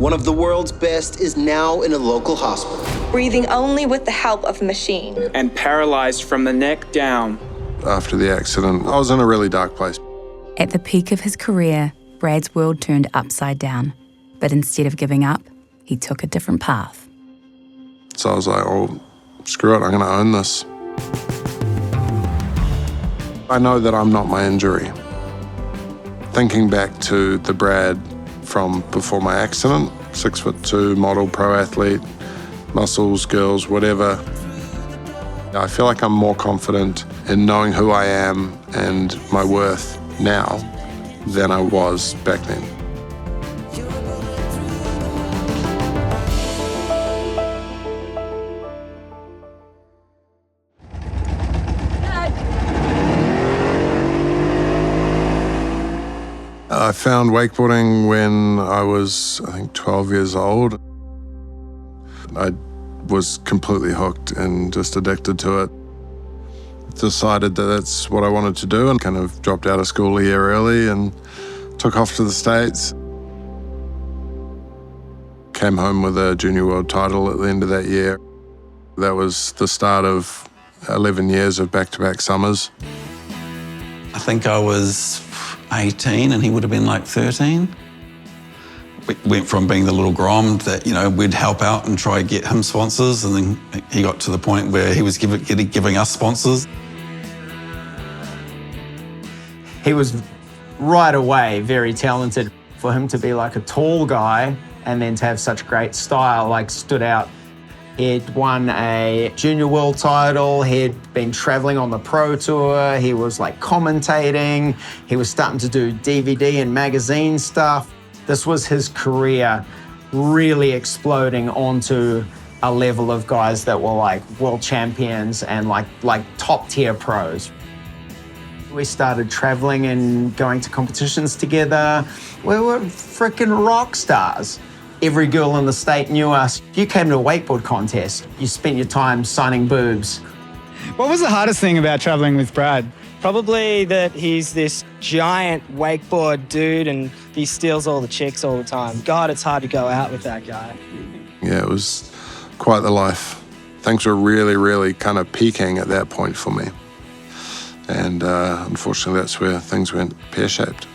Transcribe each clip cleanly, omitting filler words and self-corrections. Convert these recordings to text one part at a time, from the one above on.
One of the world's best is now in a local hospital. Breathing only with the help of a machine. And paralyzed from the neck down. After the accident, I was in a really dark place. At the peak of his career, Brad's world turned upside down. But instead of giving up, he took a different path. So I was like, oh, screw it, I'm going to own this. I know that I'm not my injury. Thinking back to the Brad from before my accident, 6'2", model, pro athlete, muscles, girls, whatever, I feel like I'm more confident in knowing who I am and my worth now than I was back then. I found wakeboarding when I was, I think, 12 years old. I was completely hooked and just addicted to it. Decided that that's what I wanted to do and kind of dropped out of school a year early and took off to the States. Came home with a junior world title at the end of that year. That was the start of 11 years of back-to-back summers. I think I was 18 and he would have been like 13. We went from being the little grom that, you know, we'd help out and try to get him sponsors, and then he got to the point where he was giving us sponsors. He was right away very talented. For him to be like a tall guy and then to have such great style, like, stood out. He'd won a junior world title, he'd been traveling on the pro tour, he was like commentating, he was starting to do DVD and magazine stuff. This was his career really exploding onto a level of guys that were like world champions and like top tier pros. We started traveling and going to competitions together. We were freaking rock stars. Every girl in the state knew us. You came to a wakeboard contest, you spent your time signing boobs. What was the hardest thing about traveling with Brad? Probably that he's this giant wakeboard dude and he steals all the chicks all the time. God, it's hard to go out with that guy. Yeah, it was quite the life. Things were really, really kind of peaking at that point for me. And unfortunately, that's where things went pear-shaped.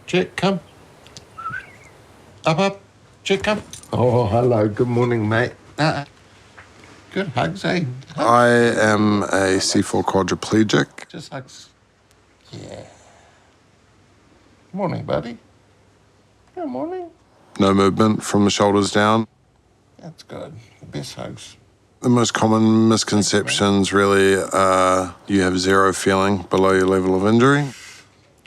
Chick, come. Up. Chick, come. Oh, hello. Good morning, mate. Good hugs, eh? I am a C4 quadriplegic. Just hugs. Yeah. Morning, buddy. Good morning. No movement from the shoulders down. That's good. The best hugs. The most common misconceptions really are you have zero feeling below your level of injury.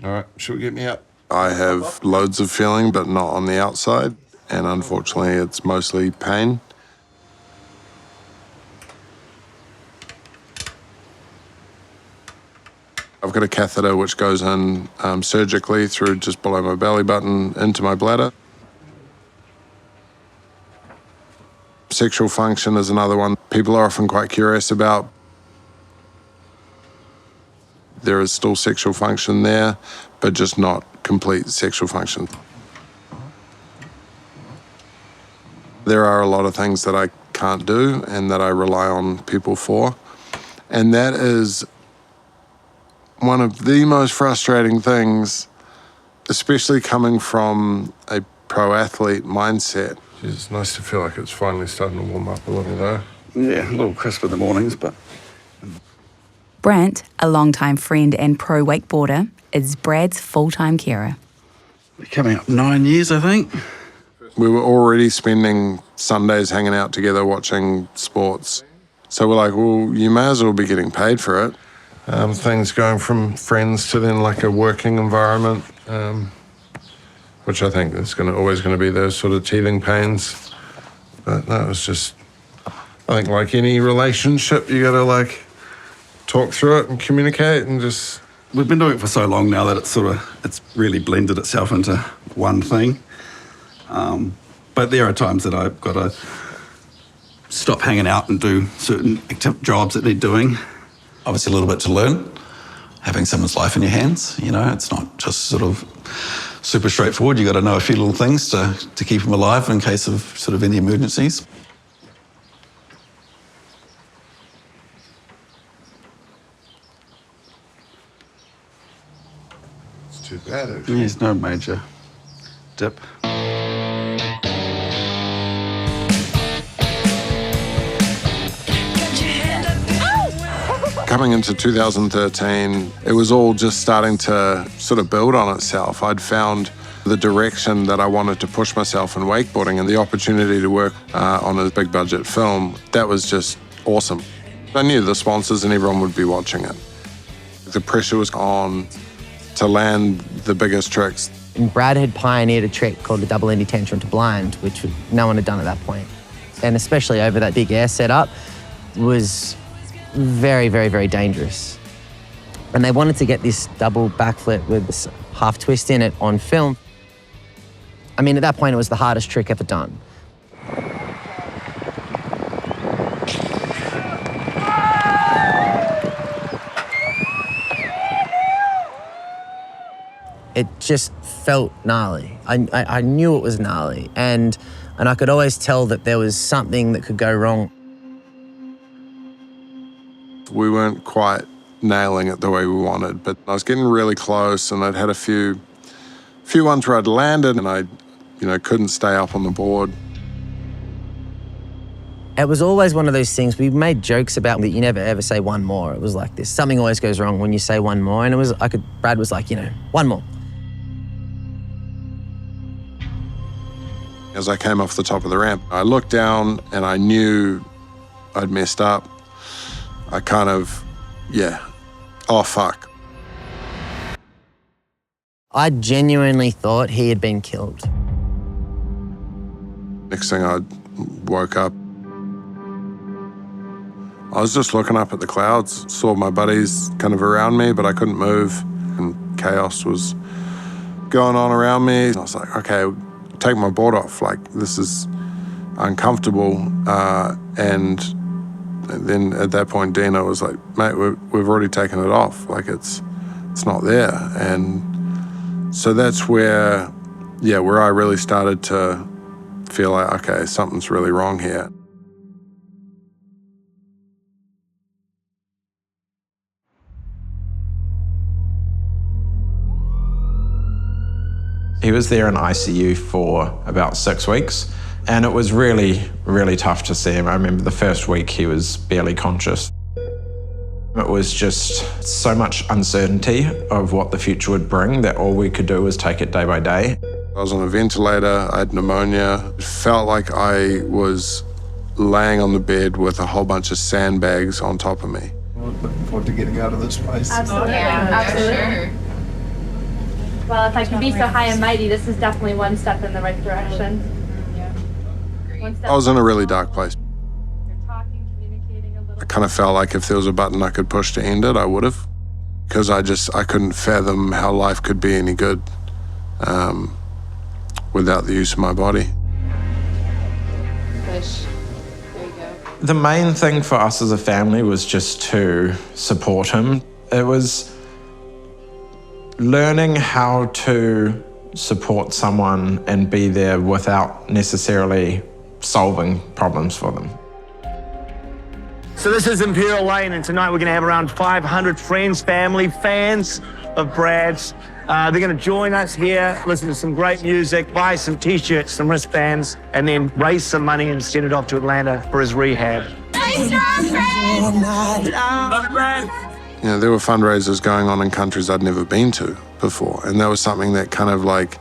All right, should we get me up? I have loads of feeling, but not on the outside. And unfortunately, it's mostly pain. I've got a catheter which goes in surgically through just below my belly button into my bladder. Sexual function is another one people are often quite curious about. There is still sexual function there, but just not complete sexual function. There are a lot of things that I can't do and that I rely on people for. And that is one of the most frustrating things, especially coming from a pro athlete mindset. It's nice to feel like it's finally starting to warm up a little though. Yeah, a little crisp in the mornings, but... Brant, a longtime friend and pro wakeboarder, is Brad's full-time carer. We're coming up 9 years, I think. We were already spending Sundays hanging out together watching sports. So we're like, well, you may as well be getting paid for it. Things going from friends to then like a working environment, which I think is always going to be those sort of teething pains. But that was just, I think like any relationship, you got to like talk through it and communicate and just... We've been doing it for so long now that it's really blended itself into one thing. But there are times that I've got to stop hanging out and do certain jobs that they're doing. Obviously a little bit to learn. having someone's life in your hands. You know, it's not just sort of super straightforward. You've got to know a few little things to keep them alive in case of sort of any emergencies. It's too bad. There's no major dip. Coming into 2013, it was all just starting to sort of build on itself. I'd found the direction that I wanted to push myself in wakeboarding, and the opportunity to work on a big budget film, that was just awesome. I knew the sponsors and everyone would be watching it. The pressure was on to land the biggest tricks. And Brad had pioneered a trick called the double Indy tantrum to blind, which no one had done at that point. And especially over that big air setup was very, very, very dangerous. And they wanted to get this double backflip with this half twist in it on film. I mean, at that point, it was the hardest trick ever done. It just felt gnarly. I knew it was gnarly, and I could always tell that there was something that could go wrong. We weren't quite nailing it the way we wanted, but I was getting really close, and I'd had a few ones where I'd landed and I, couldn't stay up on the board. It was always one of those things we made jokes about that you never ever say one more. It was like this. Something always goes wrong when you say one more, and Brad was like, one more. As I came off the top of the ramp, I looked down and I knew I'd messed up. I kind of, oh fuck. I genuinely thought he had been killed. Next thing I woke up, I was just looking up at the clouds, saw my buddies kind of around me, but I couldn't move, and chaos was going on around me. I was like, okay, take my board off, like this is uncomfortable, and then at that point, Dina was like, mate, we've already taken it off. Like it's not there. And so that's where I really started to feel like, okay, something's really wrong here. He was there in ICU for about 6 weeks, and it was really, really tough to see him. I remember the first week he was barely conscious. It was just so much uncertainty of what the future would bring that all we could do was take it day by day. I was on a ventilator, I had pneumonia. It felt like I was laying on the bed with a whole bunch of sandbags on top of me. Looking forward to getting out of this place. Absolutely. Absolutely. Well, if I can be so high and mighty, this is definitely one step in the right direction. I was in a really dark place. I kind of felt like if there was a button I could push to end it, I would have. Because I couldn't fathom how life could be any good without the use of my body. Push. There you go. The main thing for us as a family was just to support him. It was learning how to support someone and be there without necessarily solving problems for them. So this is Imperial Lane, and tonight we're going to have around 500 friends, family, fans of Brad's. They're going to join us here, listen to some great music, buy some T-shirts, some wristbands, and then raise some money and send it off to Atlanta for his rehab. There were fundraisers going on in countries I'd never been to before, and that was something that kind of like,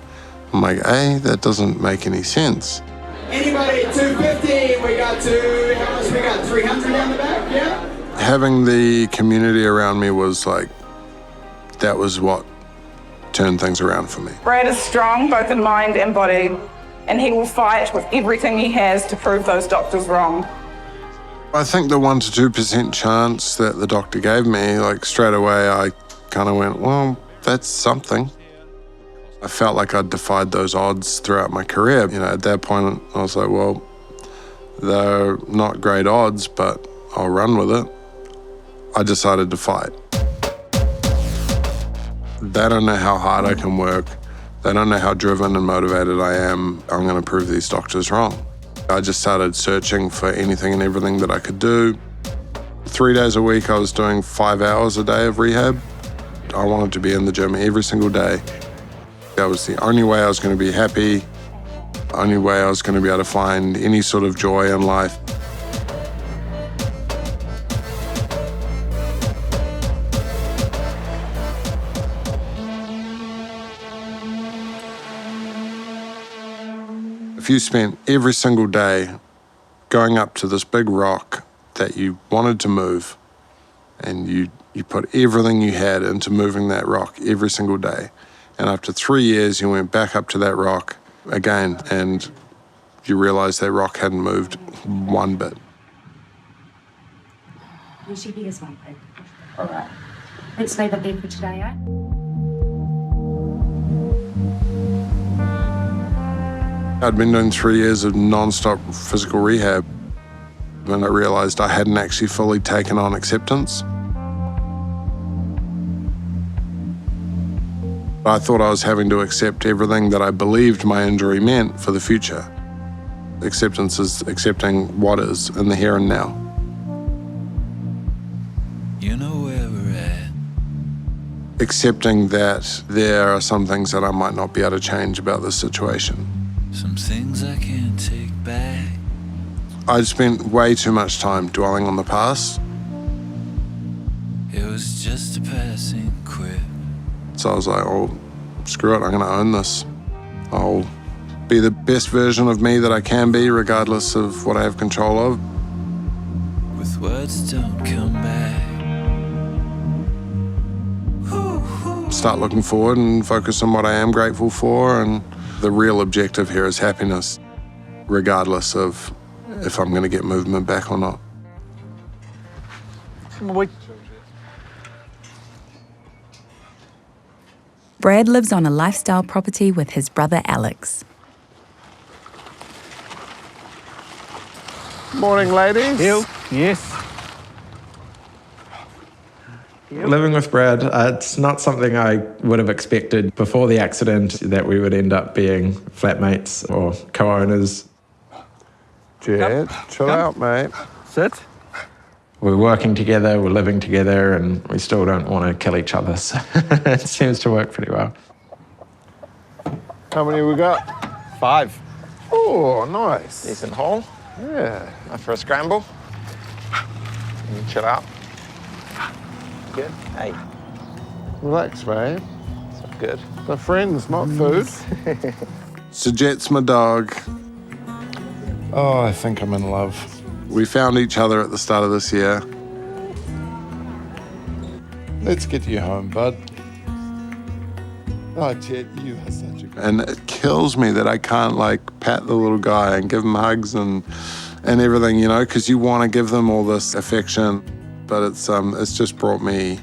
I'm like, hey, that doesn't make any sense. Anybody at 250? We got how much? We got 300 down the back, yeah? Having the community around me was like, that was what turned things around for me. Brad is strong, both in mind and body, and he will fight with everything he has to prove those doctors wrong. I think the 1 to 2% chance that the doctor gave me, like straight away, I kind of went, well, that's something. I felt like I'd defied those odds throughout my career. At that point, I was like, well, they're not great odds, but I'll run with it. I decided to fight. They don't know how hard I can work. They don't know how driven and motivated I am. I'm going to prove these doctors wrong. I just started searching for anything and everything that I could do. 3 days a week, I was doing 5 hours a day of rehab. I wanted to be in the gym every single day. That was the only way I was going to be happy, the only way I was going to be able to find any sort of joy in life. If you spent every single day going up to this big rock that you wanted to move, and you put everything you had into moving that rock every single day, and after 3 years you went back up to that rock again and you realised that rock hadn't moved one bit. You should be this one, please. All right. Let's leave it there for today, eh? I'd been doing 3 years of non-stop physical rehab when I realised I hadn't actually fully taken on acceptance. I thought I was having to accept everything that I believed my injury meant for the future. Acceptance is accepting what is in the here and now. You know where we're at. Accepting that there are some things that I might not be able to change about this situation. Some things I can't take back. I'd spent way too much time dwelling on the past. It was just a passing quip. So I was like, oh, screw it, I'm gonna own this. I'll be the best version of me that I can be, regardless of what I have control of. With words don't come back. Start looking forward and focus on what I am grateful for, and the real objective here is happiness, regardless of if I'm gonna get movement back or not. Brad lives on a lifestyle property with his brother Alex. Morning, ladies. Yes. Living with Brad, it's not something I would have expected before the accident that we would end up being flatmates or co-owners. Jet, chill out, mate. Sit. We're working together, we're living together, and we still don't want to kill each other, so it seems to work pretty well. How many we got? 5. Oh, nice. Decent hole. Yeah. For a scramble. Chill out. Good. Hey. Relax, mate. It's good. They're friends, not food. So Jet's my dog. Oh, I think I'm in love. We found each other at the start of this year. Let's get you home, bud. Oh, Jet, you are such a good... And it kills me that I can't, like, pat the little guy and give him hugs and everything, you know, because you want to give them all this affection. But it's just brought me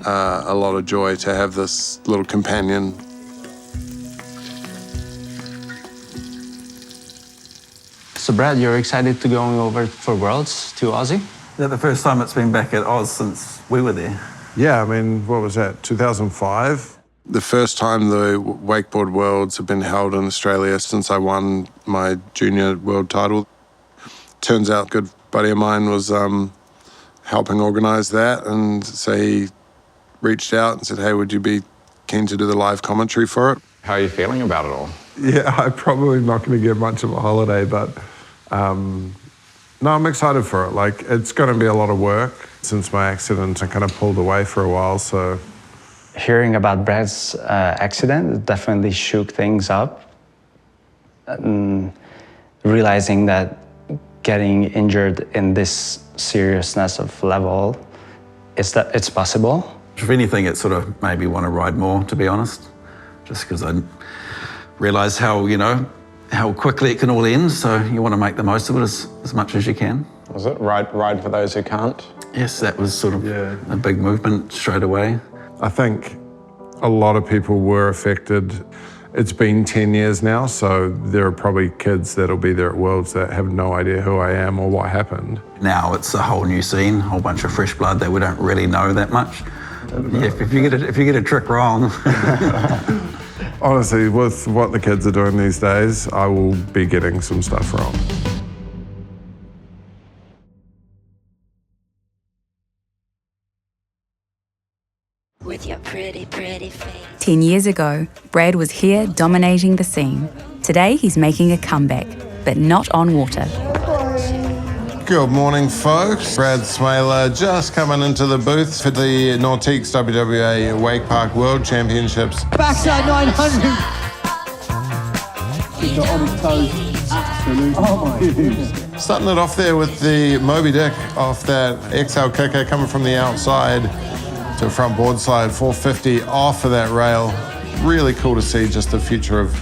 a lot of joy to have this little companion. So Brad, you're excited to going over for Worlds to Aussie? Is that the first time it's been back at Oz since we were there? Yeah, I mean, what was that, 2005? The first time the Wakeboard Worlds have been held in Australia since I won my junior world title. Turns out a good buddy of mine was helping organise that, and so he reached out and said, hey, would you be keen to do the live commentary for it? How are you feeling about it all? Yeah, I'm probably not going to get much of a holiday, but no, I'm excited for it. Like, it's going to be a lot of work. Since my accident, I kind of pulled away for a while, so. Hearing about Brad's accident, it definitely shook things up. And realizing that getting injured in this seriousness of level is that it's possible. If anything, it sort of made me want to ride more, to be honest, just because I realised how, you know, how quickly it can all end, so you want to make the most of it as much as you can. Was it ride for those who can't? Yes, that was sort of a big movement straight away. I think a lot of people were affected. It's been 10 years now, so there are probably kids that'll be there at Worlds that have no idea who I am or what happened. Now it's a whole new scene, a whole bunch of fresh blood that we don't really know that much. Yeah, if you get a trick wrong. Honestly, with what the kids are doing these days, I will be getting some stuff wrong. With your pretty, pretty face. 10 years ago, Brad was here dominating the scene. Today, he's making a comeback, but not on water. Good morning, folks. Brad Smeele just coming into the booth for the Nautiques WWA Wake Park World Championships. Backside 900. He's not on his toes. Absolutely. Oh my goodness. Starting it off there with the Moby Dick off that exhale kicker coming from the outside to a front board slide, 450 off of that rail. Really cool to see just the future of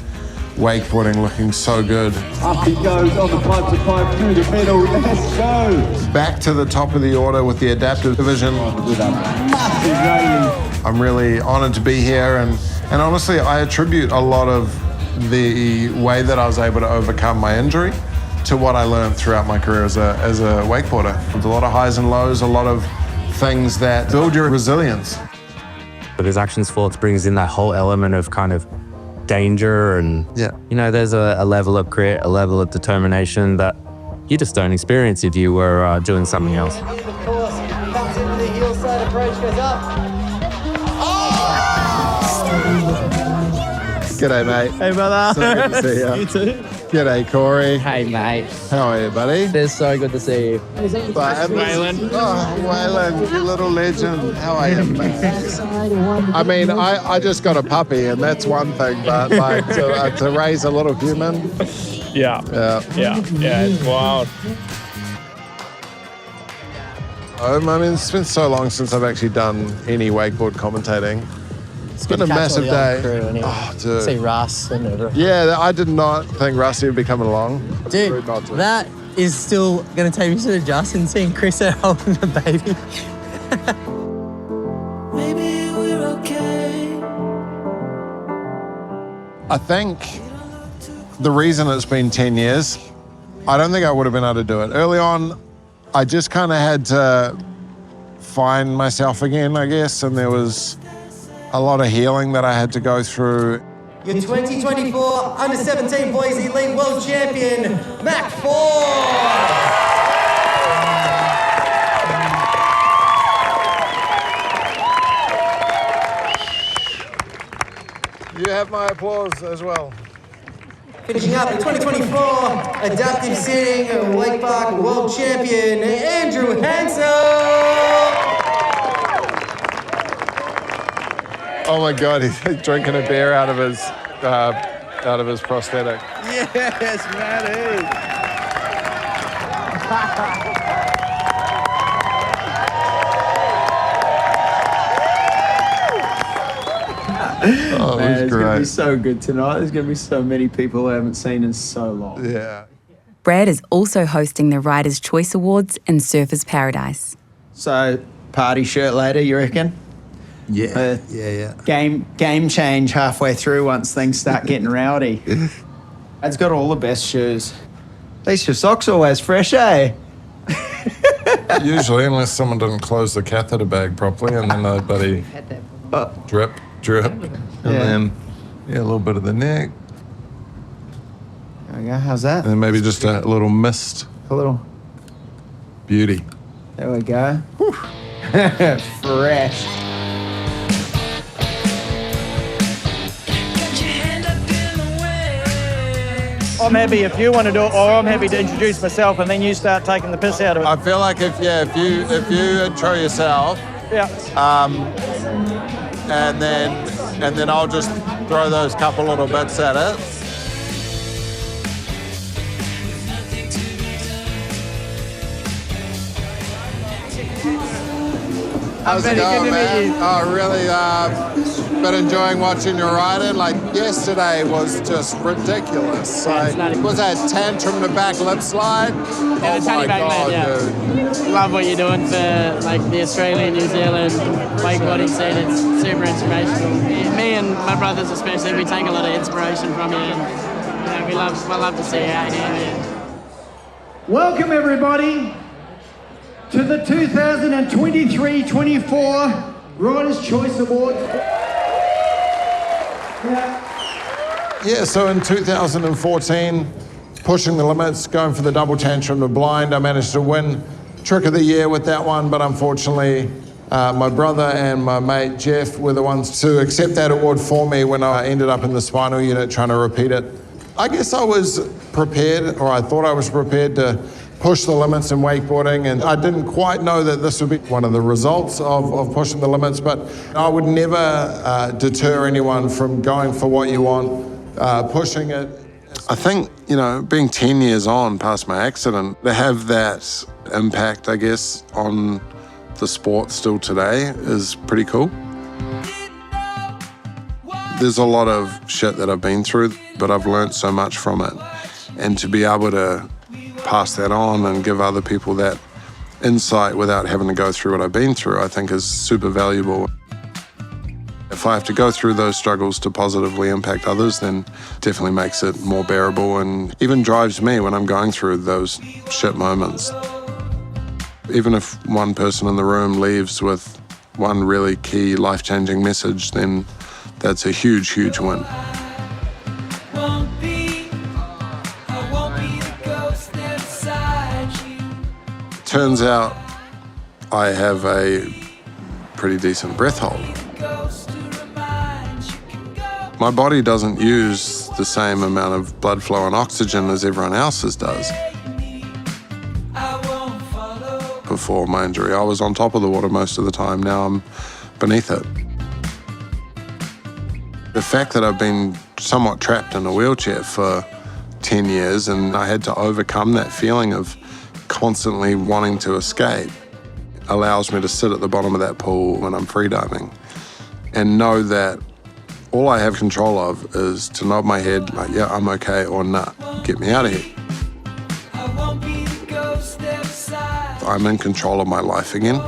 wakeboarding looking so good. Up he goes on the 5-to-5 through the middle. Let's go. Back to the top of the order with the adaptive division. With a massive railing. I'm really honored to be here, and honestly, I attribute a lot of the way that I was able to overcome my injury to what I learned throughout my career as a wakeboarder. There's a lot of highs and lows, a lot of things that build your resilience. But his action sports brings in that whole element of kind of danger and, you know, there's a level of grit, a level of determination that you just don't experience if you were doing something else. G'day, mate. Hey, brother. So good to see you. You too. G'day, Corey. Hey, mate. How are you, buddy? It's so good to see you. Waylon. Oh, Waylon, you little legend. How are you, mate? I mean, I just got a puppy, and that's one thing, but like to raise a little human. Yeah, it's wild. I mean, it's been so long since I've actually done any wakeboard commentating. It's been a massive day. Oh, dude. See Russ and everything. Yeah, I did not think Rusty would be coming along. Dude, that is still going to take me to the Justin seeing Chris out holding the baby. Maybe we're okay. I think the reason it's been 10 years, I don't think I would have been able to do it. Early on, I just kind of had to find myself again, I guess, and there was a lot of healing that I had to go through. Your 2024 Under-17 Boys Elite World Champion, Mac Ford. You have my applause as well. Finishing up the 2024 Adaptive Sitting Wake Park World Champion, Andrew Hansel. Oh my God, he's drinking a beer out of his prosthetic. Yes, Matty. Oh, Man, it was it's great. going to be so good tonight. There's going to be so many people I haven't seen in so long. Yeah. Brad is also hosting the Riders' Choice Awards in Surfers Paradise. So, party shirt later, you reckon? Yeah. Game change halfway through once things start getting rowdy. It's got all the best shoes. At least your socks are always fresh, eh? Usually, unless someone didn't close the catheter bag properly, and then the buddy drip, and then a little bit of the neck. There we go. How's that? And then maybe just a little mist. A little. Beauty. There we go. Fresh. I'm happy if you want to do it, or I'm happy to introduce myself and then you start taking the piss out of it. I feel like if you intro yourself, and then I'll just throw those couple little bits at it. How's it going, man? Oh, really been enjoying watching your riding. Like yesterday was just ridiculous. Like, was that tantrum the back lip slide? Yeah, oh my God, dude. Love what you're doing for like the Australian, New Zealand wakeboarding scene. It's super inspirational. Me and my brothers especially, we take a lot of inspiration from you. And, we love to see you out here, man. Welcome everybody to the 2023-24 Rider's Choice Award. Yeah, so in 2014, pushing the limits, going for the double tantrum to blind, I managed to win Trick of the Year with that one, but unfortunately, my brother and my mate Jeff were the ones to accept that award for me when I ended up in the spinal unit trying to repeat it. I guess I was prepared, or I thought I was prepared to push the limits in wakeboarding, and I didn't quite know that this would be one of the results of pushing the limits, but I would never deter anyone from going for what you want, pushing it. I think, you know, being 10 years on past my accident, to have that impact, I guess, on the sport still today is pretty cool. There's a lot of shit that I've been through, but I've learned so much from it. And to be able to pass that on and give other people that insight without having to go through what I've been through, I think is super valuable. If I have to go through those struggles to positively impact others, then definitely makes it more bearable and even drives me when I'm going through those shit moments. Even if one person in the room leaves with one really key life-changing message, then that's a huge, huge win. Turns out I have a pretty decent breath hold. My body doesn't use the same amount of blood flow and oxygen as everyone else's does. Before my injury, I was on top of the water most of the time. Now I'm beneath it. The fact that I've been somewhat trapped in a wheelchair for 10 years and I had to overcome that feeling of constantly wanting to escape allows me to sit at the bottom of that pool when I'm freediving and know that all I have control of is to nod my head like, yeah, I'm okay, or nah, get me out of here. I'm in control of my life again.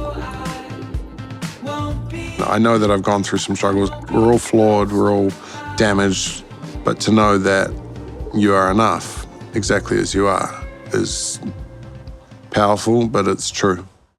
I know that I've gone through some struggles. We're all flawed, we're all damaged, but to know that you are enough exactly as you are is powerful, but it's true.